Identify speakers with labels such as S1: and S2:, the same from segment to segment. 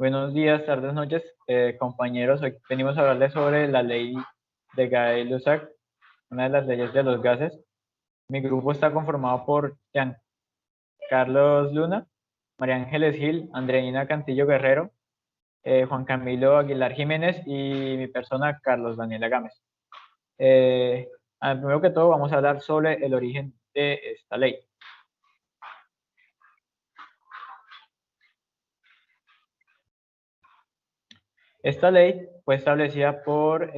S1: Buenos días, tardes, noches, compañeros. Hoy venimos a hablarles sobre la ley de Gay-Lussac, una de las leyes de los gases. Mi grupo está conformado por Jean Carlos Luna, María Ángeles Gil, Andreina Cantillo Guerrero, Juan Camilo Aguilar Jiménez y mi persona, Carlos Daniela Gámez. Primero que todo, vamos a hablar sobre el origen de esta ley. Esta ley fue establecida por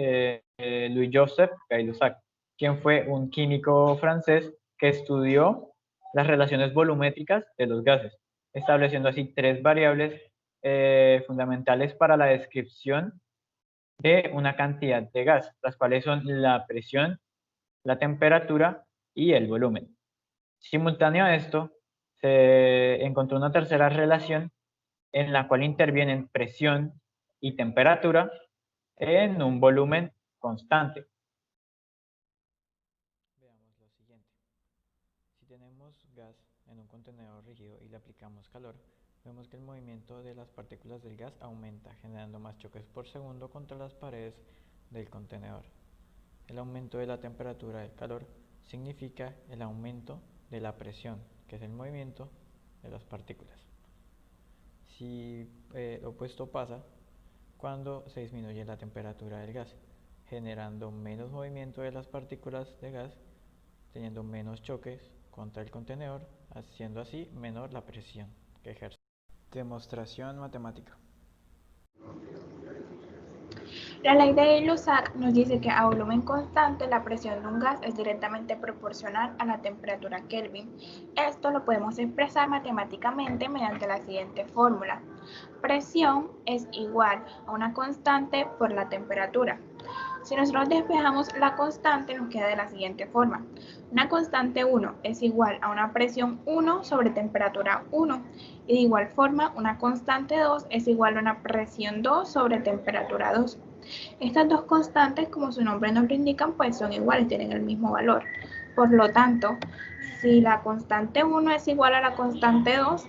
S1: Louis-Joseph Gay-Lussac, quien fue un químico francés que estudió las relaciones volumétricas de los gases, estableciendo así tres variables fundamentales para la descripción de una cantidad de gas, las cuales son la presión, la temperatura y el volumen. Simultáneo a esto, se encontró una tercera relación en la cual intervienen presión y temperatura en un volumen constante. Veamos lo siguiente. Si tenemos gas en un contenedor rígido y le aplicamos calor, vemos que el movimiento de las partículas del gas aumenta, generando más choques por segundo contra las paredes del contenedor. El aumento de la temperatura del calor significa el aumento de la presión, que es el movimiento de las partículas. Si lo opuesto pasa cuando se disminuye la temperatura del gas, generando menos movimiento de las partículas de gas, teniendo menos choques contra el contenedor, haciendo así menor la presión que ejerce. Demostración matemática.
S2: La ley de Gay-Lussac nos dice que a volumen constante la presión de un gas es directamente proporcional a la temperatura Kelvin. Esto lo podemos expresar matemáticamente mediante la siguiente fórmula. Presión es igual a una constante por la temperatura. Si nosotros despejamos la constante, nos queda de la siguiente forma. Una constante 1 es igual a una presión 1 sobre temperatura 1. Y de igual forma, una constante 2 es igual a una presión 2 sobre temperatura 2. Estas dos constantes, como su nombre nos lo indican, pues son iguales, tienen el mismo valor. Por lo tanto, si la constante 1 es igual a la constante 2,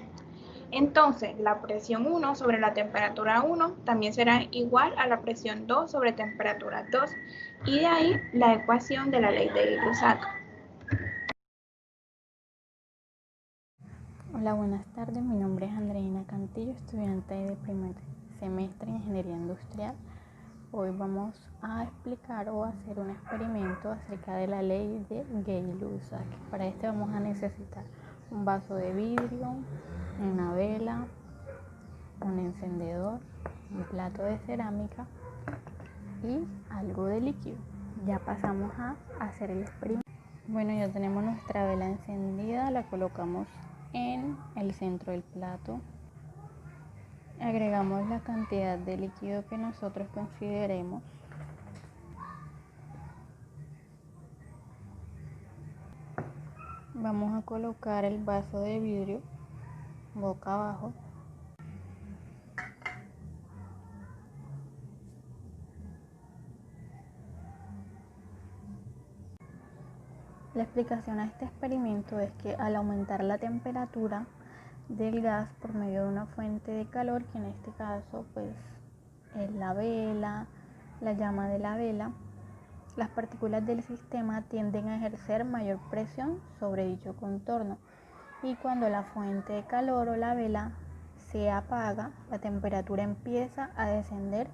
S2: entonces la presión 1 sobre la temperatura 1 también será igual a la presión 2 sobre temperatura 2. Y de ahí la ecuación de la ley de Gay-Lussac.
S3: Hola, buenas tardes. Mi nombre es Andreina Cantillo, estudiante de primer semestre en Ingeniería Industrial. Hoy vamos a explicar o hacer un experimento acerca de la ley de Gay-Lussac. Para este vamos a necesitar un vaso de vidrio, una vela, un encendedor, un plato de cerámica y algo de líquido. Ya pasamos a hacer el experimento. Bueno, ya tenemos nuestra vela encendida, la colocamos en el centro del plato. Agregamos la cantidad de líquido que nosotros consideremos. Vamos a colocar el vaso de vidrio boca abajo. La explicación a este experimento es que al aumentar la temperatura del gas por medio de una fuente de calor, que en este caso pues es la vela, la llama de la vela, las partículas del sistema tienden a ejercer mayor presión sobre dicho contorno, y cuando la fuente de calor o la vela se apaga, la temperatura empieza a descender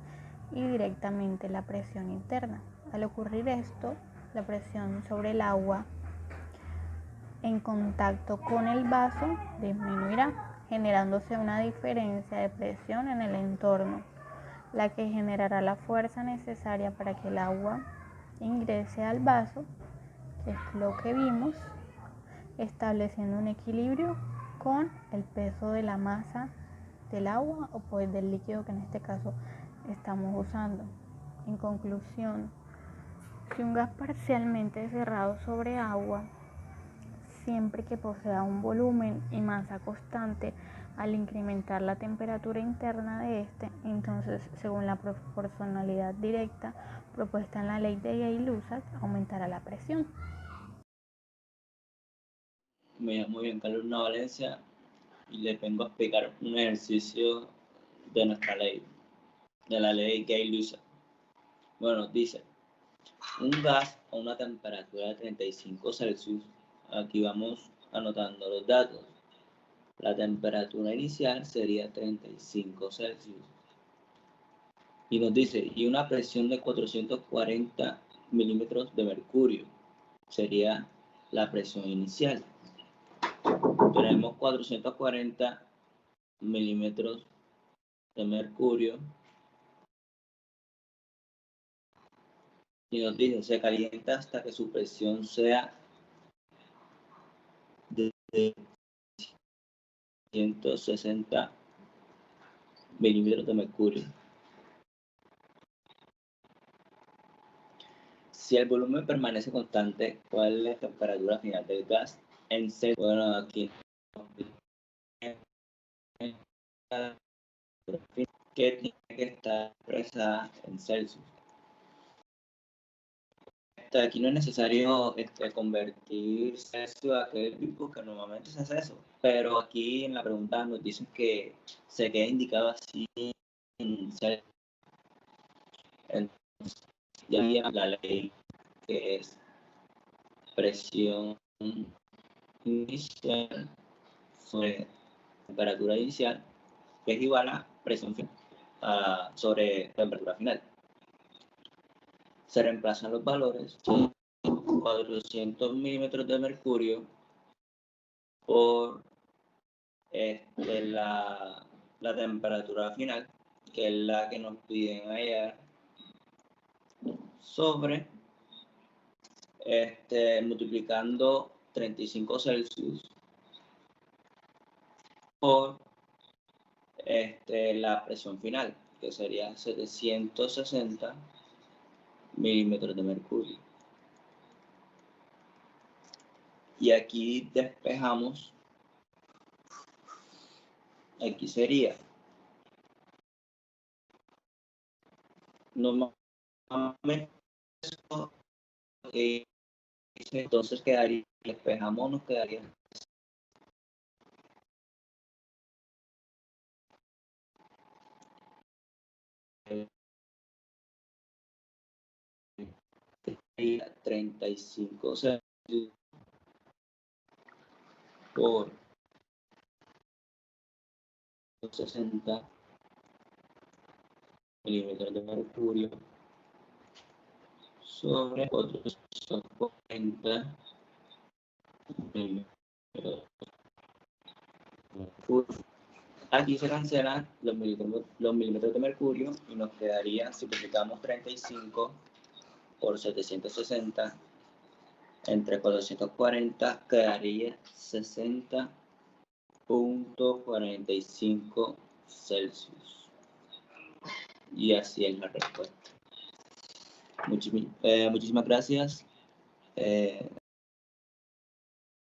S3: y directamente la presión interna. Al ocurrir esto, la presión sobre el agua en contacto con el vaso disminuirá, generándose una diferencia de presión en el entorno, la que generará la fuerza necesaria para que el agua ingrese al vaso, que es lo que vimos, estableciendo un equilibrio con el peso de la masa del agua o pues del líquido que en este caso estamos usando. En conclusión, si un gas parcialmente cerrado sobre agua, siempre que posea un volumen y masa constante, al incrementar la temperatura interna de este, entonces, según la proporcionalidad directa propuesta en la ley de Gay-Lussac, aumentará la presión.
S4: Me llamo Carlos Valencia y les vengo a explicar un ejercicio de nuestra ley, de la ley Gay-Lussac. Bueno, dice, un gas a una temperatura de 35 Celsius, aquí vamos anotando los datos. La temperatura inicial sería 35 Celsius. Y nos dice, y una presión de 440 milímetros de mercurio sería la presión inicial. Tenemos 440 milímetros de mercurio y nos dice, se calienta hasta que su presión sea de 160 milímetros de mercurio. Si el volumen permanece constante, ¿cuál es la temperatura final del gas en Celsius? Bueno, aquí que tiene que estar expresada en Celsius. Aquí no es necesario convertir Celsius a Kelvin porque normalmente se hace eso, pero aquí en la pregunta nos dicen que se queda indicado así en Celsius. Entonces, ya había la ley que es presión inicial sobre temperatura inicial, que es igual a presión final sobre temperatura final. Se reemplazan los valores, 400 milímetros de mercurio por la temperatura final, que es la que nos piden hallar, sobre multiplicando 35 Celsius por la presión final, que sería 760 milímetros de mercurio. Y aquí despejamos, aquí sería normalmente eso, entonces quedaría, despejamos, nos quedaría y 35 Celsius por 60 milímetros de mercurio sobre 440 milímetros de mercurio. Aquí se cancelan los milímetros de mercurio y nos quedaría, si multiplicamos 35 por 760 entre 440, quedaría 60.45 Celsius. Y así es la respuesta. Muchísimas gracias.